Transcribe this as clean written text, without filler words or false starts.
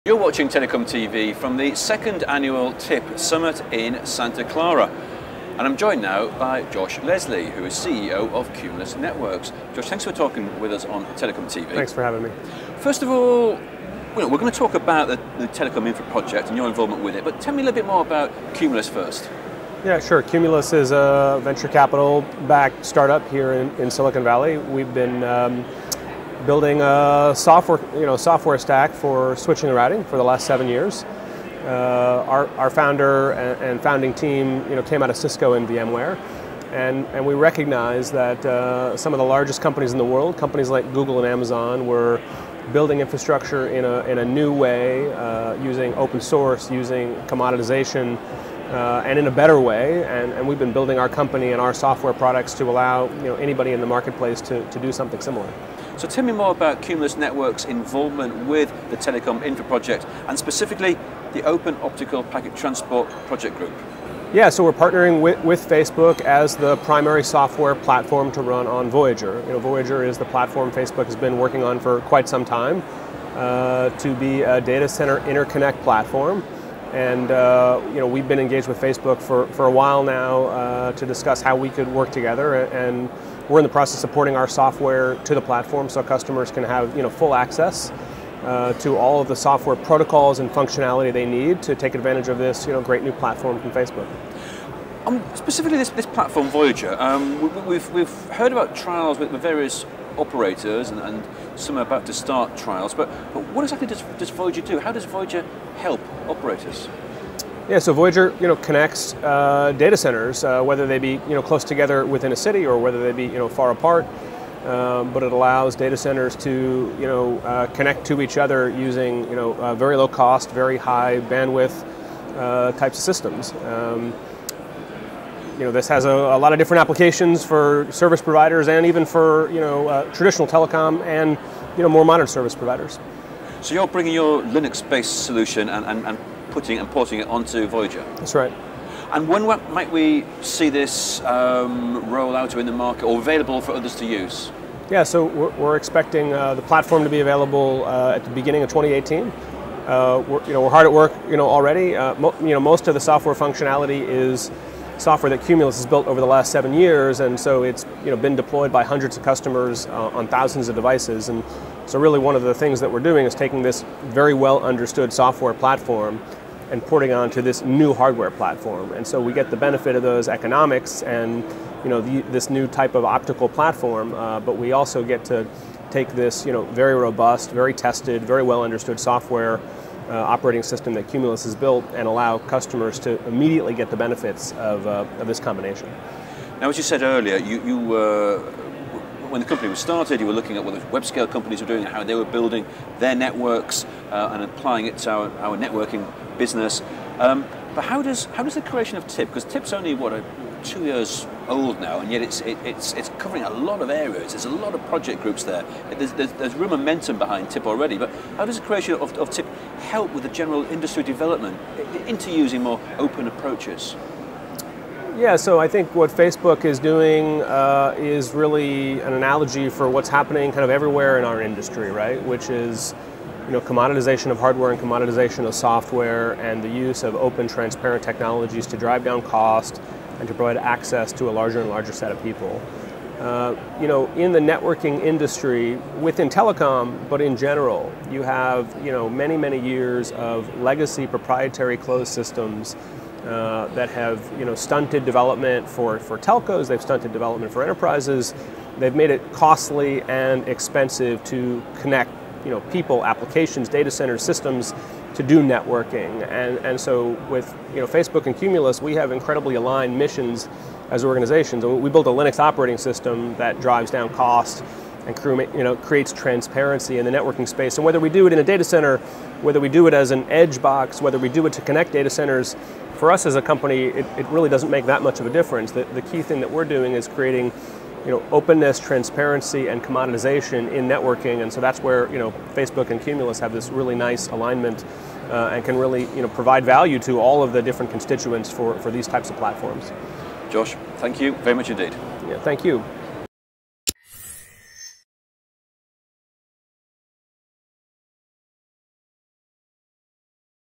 You're watching TelecomTV from the second annual TIP Summit in Santa Clara. And I'm joined now by Josh Leslie, who is CEO of Cumulus Networks. Josh, thanks for talking with us on TelecomTV. Thanks for having me. First of all, we're going to talk about the Telecom Infra project and your involvement with it, but tell me a little bit more about Cumulus first. Yeah, sure. Cumulus is a venture capital-backed startup here in Silicon Valley. We've been building a software stack for switching and routing for the last 7 years. Our founder and founding team came out of Cisco and VMware, and we recognized that some of the largest companies in the world, companies like Google and Amazon, were building infrastructure in a new way, using open source, using commoditization, and in a better way. And we've been building our company and our software products to allow anybody in the marketplace to do something similar. So tell me more about Cumulus Networks' involvement with the Telecom Infra project, and specifically the Open Optical Packet Transport Project Group. Yeah, so we're partnering with Facebook as the primary software platform to run on Voyager. Voyager is the platform Facebook has been working on for quite some time to be a data center interconnect platform. And we've been engaged with Facebook for a while now to discuss how we could work together, and we're in the process of porting our software to the platform so customers can have full access to all of the software protocols and functionality they need to take advantage of this great new platform from Facebook. Specifically this platform, Voyager, we've heard about trials with various operators, and some are about to start trials, but what exactly does Voyager do? How does Voyager help operators? Yeah, so Voyager connects data centers, whether they be close together within a city or whether they be far apart. But it allows data centers to connect to each other using very low cost, very high bandwidth types of systems. This has a lot of different applications for service providers and even for traditional telecom and more modern service providers. So you're bringing your Linux-based solution and putting and porting it onto Voyager. That's right. And when might we see this roll out in the market or available for others to use? Yeah, so we're expecting the platform to be available at the beginning of 2018. We're hard at work already. Most of the software functionality is software that Cumulus has built over the last 7 years, and so it's been deployed by hundreds of customers on thousands of devices. And so really one of the things that we're doing is taking this very well understood software platform and porting onto this new hardware platform. And so we get the benefit of those economics and this new type of optical platform, but we also get to take this very robust, very tested, very well understood software operating system that Cumulus has built and allow customers to immediately get the benefits of this combination. Now, as you said earlier, you when the company was started, you were looking at what the web-scale companies were doing and how they were building their networks and applying it to our networking business. But how does the creation of TIP, because TIP's only 2 years old now, and yet it's covering a lot of areas. There's a lot of project groups there. There's real momentum behind TIP already. But how does the creation of TIP help with the general industry development into using more open approaches? Yeah, so I think what Facebook is doing is really an analogy for what's happening kind of everywhere in our industry, right? Which is commoditization of hardware and commoditization of software, and the use of open, transparent technologies to drive down cost and to provide access to a larger and larger set of people. In the networking industry, within telecom, but in general, you have many years of legacy proprietary closed systems that have stunted development for telcos. They've stunted development for enterprises. They've made it costly and expensive to connect people, applications, data centers, systems to do networking. And so with Facebook and Cumulus, we have incredibly aligned missions as organizations. We built a Linux operating system that drives down cost and creates transparency in the networking space. And whether we do it in a data center, whether we do it as an edge box, whether we do it to connect data centers, for us as a company, it really doesn't make that much of a difference. The key thing that we're doing is creating openness, transparency, and commoditization in networking, and so that's where Facebook and Cumulus have this really nice alignment and can really provide value to all of the different constituents for these types of platforms. Josh, thank you very much indeed. Yeah, thank you.